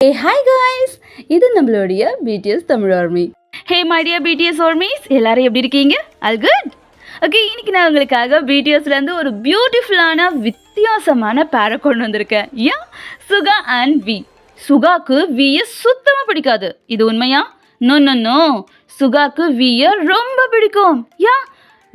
Hey hi guys, இது நம்மளுடைய BTS Tamil army. Hey my dear BTS armies, எல்லாரும் எப்படி இருக்கீங்க? All good. ஓகே, இன்னைக்கு நான் உங்களுக்காக பிடிஎஸ்லேருந்து ஒரு பியூட்டிஃபுல்லான வித்தியாசமான பேரை கொண்டு வந்திருக்கேன். ஏன் சுகா அண்ட் வி. சுகாக்கு வியை சுத்தமாக பிடிக்காது. இது உண்மையா? நோ நோ நோ, சுகாக்கு வியை ரொம்ப பிடிக்கும். ஏன்?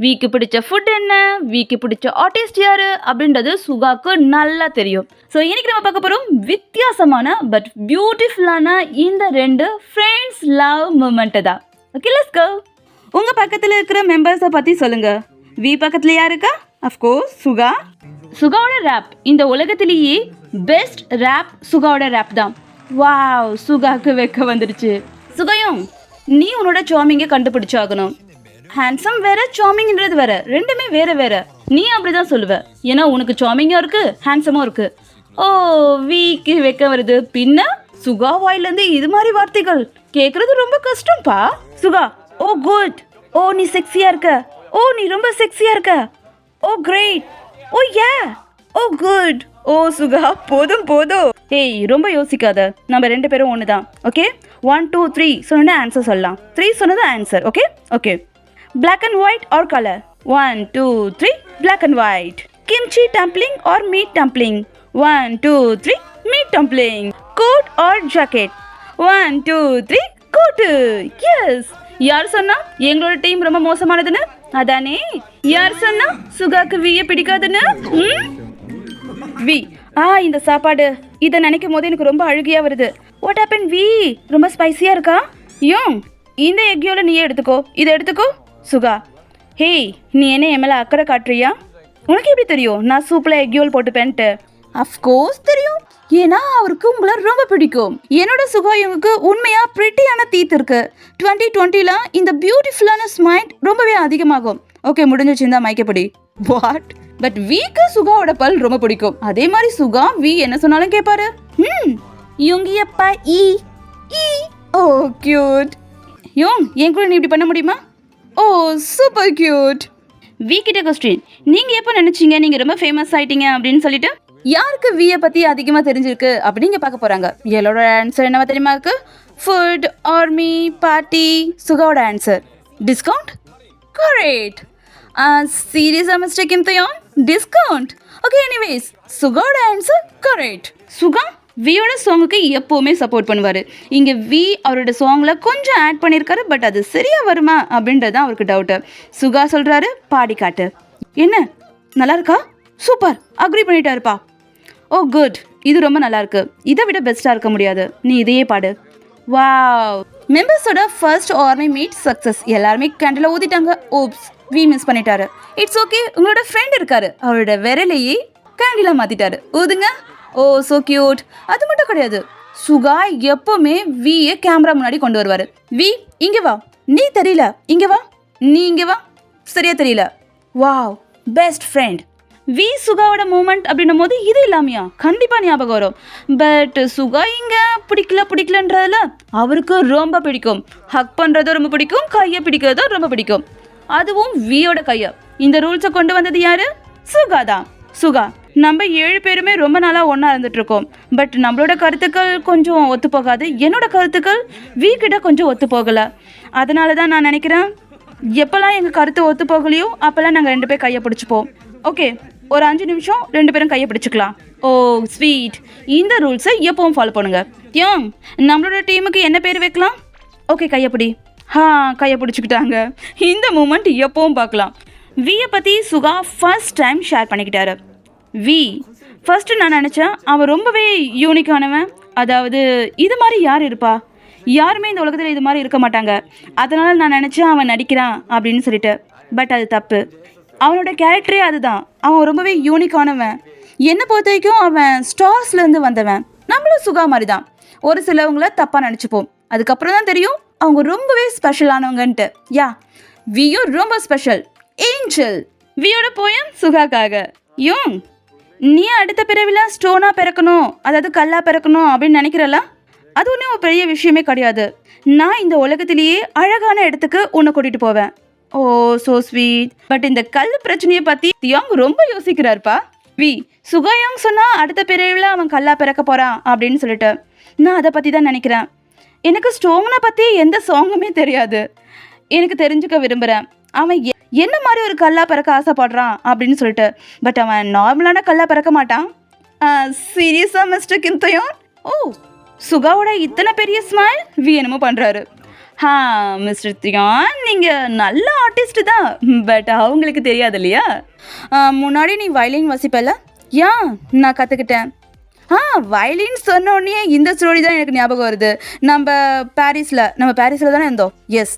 வீக்கு பிடிச்ச ஃபுட் என்ன, வீக்கு பிடிச்ச ஆர்டிஸ்ட் யாரு அப்படின்றது சுகாக்கு நல்லா தெரியும். ஸோ இன்னைக்கு நம்ம பார்க்க போகிறோம் வித்தியாசமான பட் பியூட்டிஃபுல்லான இந்த ரெண்டு ஃப்ரெண்ட்ஸ் லவ் மூமெண்ட்டு தான். Okay, let's go. உங்கள் பக்கத்தில் இருக்கிற மெம்பர்ஸை பற்றி சொல்லுங்கள். வி பக்கத்தில் யார் இருக்கா? அஃப்கோர்ஸ் சுகா. சுகாவோட ரேப் இந்த உலகத்திலேயே பெஸ்ட் ரேப் சுகாவோட ரேப் தான். வாவ், சுகாக்கு வெக்க வந்துடுச்சு. சுகையும் நீ உன்னோட சாமிங்கை கண்டுபிடிச்சாகணும். ஹேண்ட்ஸம் வேற, சாமிங்ன்றது வேற, ரெண்டுமே வேற வேற. நீ அப்படிதான் சொல்லுவ, ஏன்னா உனக்கு சாமிங்கும் இருக்கு ஹேண்ட்ஸமும் இருக்கு. ஓ, வீக்கு வெக்க வருது. பின்ன சுகா வாயிலேருந்து இது மாதிரி வார்த்தைகள் கேட்கறது ரொம்ப கஷ்டம்ப்பா. சுகா, ஓ குட், ஓ நீ செக்ஸியா இருக்க, ஓ நீ ரொம்ப செக்ஸியா இருக்க, ஓ கிரேட், ஓ யா, ஓ குட். ஓ சுகா, போதும் போதும். ஏய், ரொம்ப யோசிக்காத, நம்ம ரெண்டு பேரும் ஒன்று தான். ஓகே, 1 2 3 சொன்னா ஆன்சர் சொல்லலாம். 3 சொன்னது answer. Okay okay. Black and white or color? 1 2 3 black and white. Kimchi dumpling or meat dumpling? 1 2 3 meat dumpling. Coat or jacket? 1 2 3 coat. Yes. யார் சொன்னா எங்களோட டீம் ரொம்ப மோசமானதுன்னு? அதானே. யார் சொன்னா சுகாக்கு வியை பிடிக்காதுன்னு? வி. இந்த சாப்பாடு இதை நினைக்கும் போது எனக்கு ரொம்ப அழுகியா வருது. வாட் ஹேப்பன் வி? ரொம்ப ஸ்பைசியா இருக்கா? யோங், இந்த எக்யோல நீயே எடுத்துக்கோ, இதை எடுத்துக்கோ. சுகா, ஹே, நீ என்ன என் மேலே அக்கறை காட்டுறியா? உனக்கு எப்படி தெரியும் நான் சூப்பில் எக்யோல் போட்டுப்பேன்ட்டு? அஃப்கோர்ஸ் தெரியும், ஏன்னா அவருக்கு உங்களை ரொம்ப பிடிக்கும். என்னோட சுகா இவங்களுக்கு உண்மையாக ப்ரிட்டியான தீத் இருக்கு. 2020 இந்த பியூட்டிஃபுல்லான ஸ்மைல் ரொம்பவே அதிகமாகும். ஓகே, முடிஞ்சிச்சு, இந்த மைக்கப்படி. வாட்? பட் வீக்கு சுகாவோட பல் ரொம்ப பிடிக்கும். அதே மாதிரி சுகா வி என்ன சொன்னாலும் கேட்பாரு. யோங்கியப்பா ஈ ஈ. ஓ கியூட். யோங், என் கூட நீ இப்படி பண்ண முடியுமா? ஓ சூப்பர் கியூட். வி கிட்ட கொஸ்டின், நீங்கள் எப்போ நினச்சிங்க நீங்கள் ரொம்ப ஃபேமஸ் ஆகிட்டீங்க அப்படின்னு சொல்லிட்டு? யாருக்கு வியை பற்றி அதிகமாக தெரிஞ்சிருக்கு அப்படின்னு பார்க்க போகிறாங்க. எல்லோட ஆன்சர் என்னவா தெரியுமா இருக்கு? Food, army, party. சுகாவோட ஆன்சர் டிஸ்கவுண்ட். கரெக்ட். சீரியஸாக மிஸ்டேக் இம்தையும் டிஸ்கவுண்ட். ஓகே, எனிவேஸ் சுகாவோட ஆன்சர் கரெக்ட். சுகா வியோட சாங்குக்கு எப்போவுமே சப்போர்ட் பண்ணுவார். இங்கே வி அவரோட சாங்கில் கொஞ்சம் ஆட் பண்ணியிருக்காரு, பட் அது சரியாக வருமா அப்படின்றது தான் அவருக்கு டவுட்டு. சுகா சொல்கிறாரு, பாடி காட்டு. என்ன, நல்லா இருக்கா? சூப்பர், அக்ரி பண்ணிட்டாருப்பா. ஓ குட், இது ரொம்ப நல்லா இருக்கு, இதை விட பெஸ்ட்டாக இருக்க முடியாது, நீ இதையே பாடு. வாவ். மெம்பர்ஸோட ஃபர்ஸ்ட் ஆர்மி மீட் சக்ஸஸ். எல்லாருமே கேண்டில் ஊதிட்டாங்க. ஓப்ஸ், வி மிஸ் பண்ணிட்டாரு. இட்ஸ் ஓகே, உங்களோட ஃப்ரெண்ட் இருக்காரு, அவரோட விரலையே கேண்டிலாக மாற்றிட்டாரு. ஊதுங்க. ஓ ஸோ கியூட். அது மட்டும் கிடையாது, சுகா எப்போவுமே வியை கேமரா முன்னாடி கொண்டு வருவார். வி இங்கே வா, நீ தெரியல, இங்கே வா, நீ இங்கே வா, சரியா தெரியல. Wow, best friend. வி சுகாவோட மூமெண்ட் அப்படின்னும் போது இது இல்லாமையா கண்டிப்பாக ஞாபகம் வரும். பட் சுகா இங்கே பிடிக்கலன்றதுல அவருக்கு ரொம்ப பிடிக்கும். ஹக் பண்ணுறதும் ரொம்ப பிடிக்கும், கையை பிடிக்கிறதும் ரொம்ப பிடிக்கும். அதுவும் வியோட கையை. இந்த ரூல்ஸை கொண்டு வந்தது யாரு? சுகா தான். சுகா, நம்ம 7 பேருமே ரொம்ப நாளாக ஒன்றா இருந்துகிட்ருக்கோம். பட் நம்மளோட கருத்துக்கள் கொஞ்சம் ஒத்து போகாது. என்னோட கருத்துக்கள் வீக்கிட்ட கொஞ்சம் ஒத்து போகலை. அதனால தான் நான் நினைக்கிறேன், எப்போல்லாம் எங்கள் கருத்து ஒத்து போகலையோ அப்போல்லாம் நாங்கள் 2 பேர் கையை பிடிச்சிப்போம். ஓகே, ஒரு 5 நிமிஷம் 2 பேரும் கையை பிடிச்சிக்கலாம். ஓ ஸ்வீட். இந்த ரூல்ஸை எப்பவும் ஃபாலோ பண்ணுங்க. யோங், நம்மளோட டீமுக்கு என்ன பேர் வைக்கலாம்? ஓகே, கையப்பிடி. கையை பிடிச்சிக்கிட்டாங்க. இந்த மூமெண்ட் எப்பவும் பார்க்கலாம். வியை பற்றி சுகா ஃபர்ஸ்ட் டைம் ஷேர் பண்ணிக்கிட்டாரு. வி, ஃபர்ஸ்ட்டு நான் நினச்சேன் அவன் ரொம்பவே யூனிக்கானவன். அதாவது இது மாதிரி யார் இருப்பா, யாருமே இந்த உலகத்தில் இது மாதிரி இருக்க மாட்டாங்க. அதனால் நான் நினச்சேன் அவன் நடிக்கிறான் அப்படின்னு சொல்லிட்டு. பட் அது தப்பு. அவனோட கேரக்டரே அதுதான். அவன் ரொம்பவே யூனிக்கானவன். என்னை பொறுத்த வரைக்கும் அவன் ஸ்டார்ஸ்லேருந்து வந்தவன். நம்மளும் சுகா மாதிரி தான். ஒரு சிலவங்கள தப்பாக நினச்சிப்போம், அதுக்கப்புறம் தான் தெரியும் அவங்க ரொம்பவே ஸ்பெஷலானவங்கன்ட்டு. யா, வியும் ரொம்ப ஸ்பெஷல். ஏஞ்சல். வியோட போயம் சுகாக்காக. யோங், நீ அடுத்த பிறவில ஸ்டோனாக பிறக்கணும், அதாவது கல்லாக பிறக்கணும் அப்படின்னு நினைக்கிறல்ல? அது ஒன்றும் ஒரு பெரிய விஷயமே கிடையாது. நான் இந்த உலகத்திலேயே அழகான இடத்துக்கு உன்னை கூட்டிகிட்டு போவேன். ஓ ஸோ ஸ்வீட். பட் இந்த கல் பிரச்சனையை பற்றி யோங் ரொம்ப யோசிக்கிறாருப்பா. வி, சுகாயோங் சொன்னால் அடுத்த பிறவில அவன் கல்லாக பிறக்க போகிறான் அப்படின்னு சொல்லிட்டு. நான் அதை பற்றி தான் நினைக்கிறேன். எனக்கு ஸ்டோனை பற்றி எந்த சாங்குமே தெரியாது. எனக்கு தெரிஞ்சுக்க விரும்புகிறேன் அவன் என்ன மாதிரி ஒரு கல்லாக பிறக்க ஆசைப்படுறான் அப்படின்னு சொல்லிட்டு. பட் அவன் நார்மலான கல்லாக பிறக்க மாட்டான். சீரியஸாக மிஸ்டர் கிம்தயோன்? ஓ, சுகாவோட இத்தனை பெரிய ஸ்மைல் வி என்னமோ பண்ணுறாரு. மிஸ்டர் தியான், நீங்கள் நல்ல ஆர்டிஸ்ட் தான், பட் அவங்களுக்கு தெரியாது இல்லையா? முன்னாடி நீ வயலின் வாசிப்பல? நான் கற்றுக்கிட்டேன். வயலின் சொன்னோடனே இந்த ஸ்டோரி தான் எனக்கு ஞாபகம் வருது. நம்ம பாரிஸில் தானே இருந்தோம். எஸ்,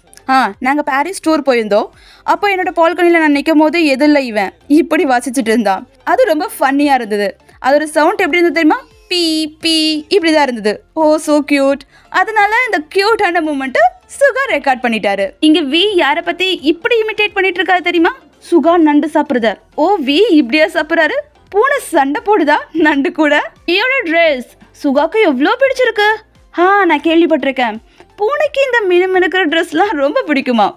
நாங்கள் பாரிஸ் டூர் போயிருந்தோம். அப்போ என்னோட பால்கனியில் நான் நிற்கும் போது எதில் இவன் இப்படி வாசிச்சுட்டு இருந்தான். அது ரொம்ப ஃபன்னியாக இருந்தது. அதோட சவுண்ட் எப்படி இருந்தது தெரியுமா? பீ பீ இப்படி தான் இருந்தது. ஓ, ஸோ க்யூட். அதனால இந்த க்யூட்டான மூமெண்ட்டை சுகா ரெக்கார்ட் பண்ணிட்டாரு. இங்கே வி யாரை பற்றி இப்படி இமிட்டேட் பண்ணிட்டு இருக்காரு தெரியுமா? சுகா நண்டு சாப்பிட்றதார். ஓ, வி இப்படியா சாப்பிட்றாரு? பூனை சண்டை போடுதா நண்டு கூட? இதோட ட்ரெஸ் சுகாக்கு எவ்வளோ பிடிச்சிருக்கு. நான் கேள்விப்பட்டிருக்கேன். பூனைக்கு இந்த மினுமினுக்கிற ட்ரெஸ்லாம் ரொம்ப பிடிக்குமா?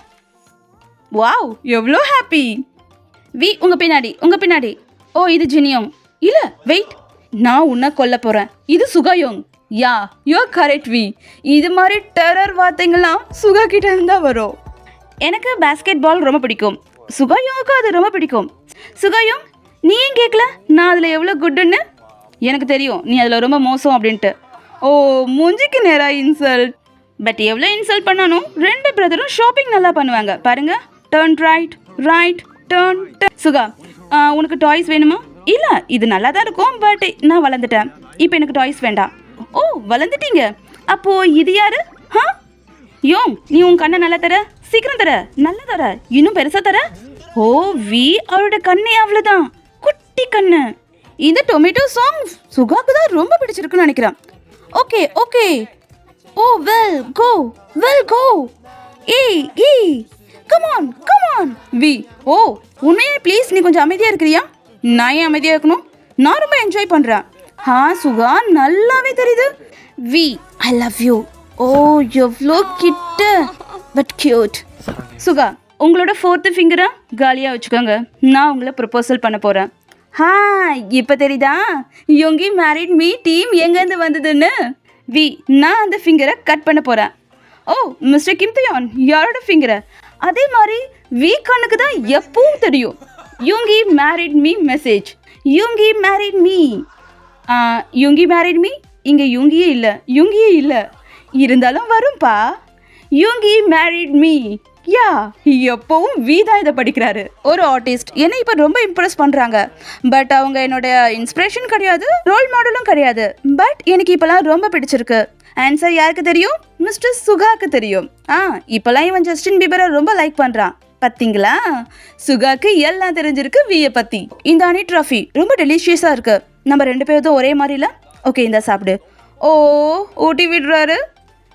வாவ், எவ்வளோ ஹாப்பி. வி உங்கள் பின்னாடி. ஓ, இது ஜினியோங். இல்லை, வெயிட், நான் உன்னை கொல்ல போகிறேன். இது சுகாயோங். யா, யூ கரெக்ட் வி. இது மாதிரி டெரர் வார்த்தைங்கள்லாம் சுகா கிட்ட இருந்தால் வரும். எனக்கு பேஸ்கெட் பால் ரொம்ப பிடிக்கும். சுகாயோங்க்கு அது ரொம்ப பிடிக்கும். சுகாயோங், நீ ஏன் கேட்கல நான் அதில் எவ்வளோ குட்டுன்னு? எனக்கு தெரியும் நீ அதில் ரொம்ப மோசம் அப்படின்ட்டு. ஓ, மூஞ்சிக்கு நேராக இன்சல்ட். பட் எவ்வளோ இன்சல்ட் பண்ணாலும் 2 பிரதரும் ஷாப்பிங் நல்லா பண்ணுவாங்க பாருங்க. Turn right turn. சுகா, உனக்கு டாய்ஸ் வேணுமா? இல்லை, இது நல்லா தான் இருக்கும், பட் நான் வளர்ந்துட்டேன். இப்போ எனக்கு டாய்ஸ் வேண்டாம். ஓ, வளர்ந்துட்டீங்க? அப்போ இது யாரு? யோங், நீ உன் கண்ணை நல்லா தர, சீக்கிரம் தர, நல்லா தர, இன்னும் பெருசாக தர. ஓ, வி அவரோட கண்ணே அவ்வளோதான், குட்டி கண்ணு. இந்த டொமேட்டோ சாங் சுகாக்கு தான் ரொம்ப பிடிச்சிருக்குன்னு நினைக்கிறேன். ஓகே. ஓ, வெல் கோ. ஏய் கம் ஆன் வி. ஓ, உண்மையே ப்ளீஸ் நீ கொஞ்சம் அமைதியாக இருக்கிறியா? நான் ஏன் அமைதியாக இருக்கணும்? நான் ரொம்ப என்ஜாய் பண்ணுறேன். சுகா, நல்லாவே தெரியுது. V, I love you. Oh, எவ்வளோ கிட்ட, பட் கியூட். சுகா, உங்களோட 4th ஃபிங்கரை காலியாக வச்சுக்கோங்க. நான் உங்களை ப்ரப்போசல் பண்ண போகிறேன். இப்போ தெரியுதா யோங்கி மேரிட் மீ டீம் எங்கேருந்து வந்ததுன்னு? வி, நான் அந்த ஃபிங்கரை கட் பண்ண போகிறேன். ஓ, மிஸ்டர் கிம்தயோன், யாரோட ஃபிங்கரை? அதே மாதிரி வி கண்ணுக்கு தான் எப்பவும் தெரியும். Yoongi married me message. Yoongi married me. இங்கே யூங்கியே இல்லை, இருந்தாலும் வரும்பா. யூங்கி மேரிட் மீ. யா, எப்பவும் வி தான் இதை படிக்கிறாரு. ஒரு ஆர்டிஸ்ட் என்னை இப்போ ரொம்ப இம்ப்ரெஸ் பண்ணுறாங்க. பட் அவங்க என்னோட இன்ஸ்பிரேஷன் கிடையாது, ரோல் மாடலும் கிடையாது. பட் எனக்கு இப்போலாம் ரொம்ப பிடிச்சிருக்கு. ஆன்சர் யாருக்கு தெரியும்? மிஸ்டர் சுகாக்கு தெரியும். இப்போலாம் இவன் ஜஸ்டின் பீபரை ரொம்ப லைக் பண்ணுறான். பார்த்தீங்களா? சுகாக்கு எல்லாம் தெரிஞ்சிருக்கு வியை பற்றி. இந்த அணி ட்ராஃபி ரொம்ப டெலிஷியஸாக இருக்கு. நம்ம 2 பேரும் ஒரே மாதிரி இல்லை. ஓகே, இந்த சாப்பிடு. ஓ, ஊட்டி விடுறாரு.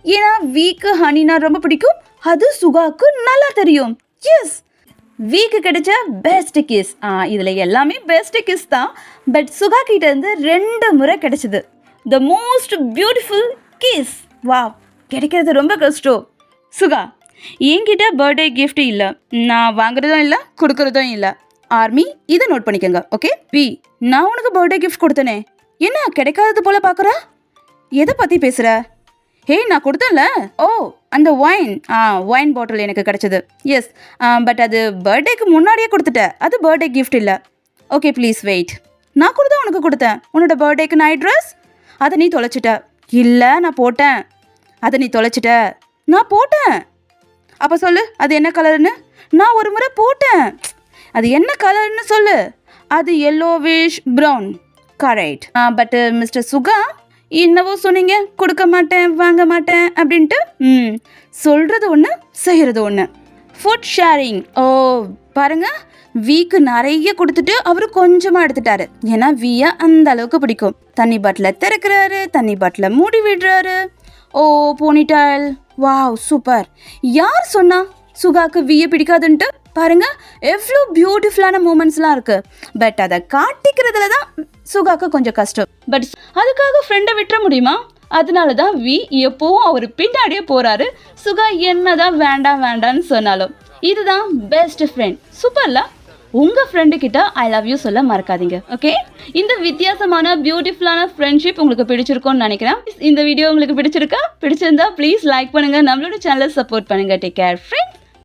ஏன்னா வீக்கு ஹனினா ரொம்ப பிடிக்கும். அது சுகாக்கு நல்லா தெரியும். எஸ், வீக்கு கிடைச்ச பெஸ்ட் கிஸ். இதில் எல்லாமே பெஸ்ட் கிஸ் தான். பட் சுகா கிட்ட இருந்து 2 முறை கிடைச்சிது. The most beautiful kiss. Wow, கிடைக்கிறது ரொம்ப கஷ்டம். சுகா, என்கிட்ட பர்த்டே கிஃப்ட் இல்லை. நான் வாங்குறதும் இல்லை, கொடுக்குறதும் இல்லை. ஆர்மி, இதை நோட் பண்ணிக்கோங்க. ஓகே வி, நான் உனக்கு பர்த்டே கிஃப்ட் கொடுத்தனே, என்ன கிடைக்காதது போல பார்க்குற? எதை பற்றி பேசுகிற? நான் கொடுத்தேன்ல. ஓ, அந்த ஒயின் பாட்டில் எனக்கு கிடச்சிது. எஸ், பட் அது பர்த்டேக்கு முன்னாடியே கொடுத்துட்டேன். அது பர்த்டே கிஃப்ட் இல்லை. Okay, please wait. நான் கொடுத்தேன், உனக்கு கொடுத்தேன். உன்னோட பர்த்டேக்கு நைட் ட்ரெஸ், அதை நீ தொலைச்சிட்ட. இல்லை, நான் போட்டேன். அதை நீ தொலைச்சிட்ட. நான் போட்டேன். அப்போ சொல்லு, அது என்ன கலர்னு? நான் ஒரு முறை போட்டேன். அது என்ன கலர்னு சொல்லு. அது yellowish brown. Correct. But mister Suga, என்னவோ சொன்னீங்க, கொடுக்க மாட்டேன், வாங்க மாட்டேன் அப்படின்ட்டு. சொல்கிறது ஒன்று, செய்கிறது ஒன்று. Food sharing. ஓ, பாருங்க, வீக்கு நிறைய கொடுத்துட்டு அவர் கொஞ்சமாக எடுத்துட்டாரு. ஏன்னா வீயை அந்த அளவுக்கு பிடிக்கும். தண்ணி பாட்டில் திறக்கிறாரு, தண்ணி பாட்டில் மூடி விடுறாரு. ஓ, போனிட்டால். Wow, super. யார் சொன்னா சுகாக்கு வீயை பிடிக்காதுன்ட்டு? பாருங்க, எவ்வளோ பியூட்டிஃபுல்லான மூமெண்ட்ஸ்லாம் இருக்கு. பட் அதை காட்டிக்கிறதுல தான் சுகாக்கு கொஞ்சம் கஷ்டம். பட் அதுக்காக ஃப்ரெண்டை விட்டுற முடியுமா? அதனால தான் வி எப்பவும் அவர் பின்னாடியே போறாரு. சுகா என்னதான் வேண்டாம் வேண்டான்னு சொன்னாலும். இதுதான் பெஸ்ட் ஃப்ரெண்ட். சூப்பர்ல. உங்கள் ஃப்ரெண்டு கிட்ட ஐ லவ் யூ சொல்ல மறக்காதீங்க. ஓகே, இந்த வித்தியாசமான பியூட்டிஃபுல்லான ஃப்ரெண்ட்ஷிப் உங்களுக்கு பிடிச்சிருக்கும்னு நினைக்கிறேன். இந்த வீடியோ உங்களுக்கு பிடிச்சிருந்தா ப்ளீஸ் லைக் பண்ணுங்கள், நம்மளோட சேனலை சப்போர்ட் பண்ணுங்கள். Take care friends.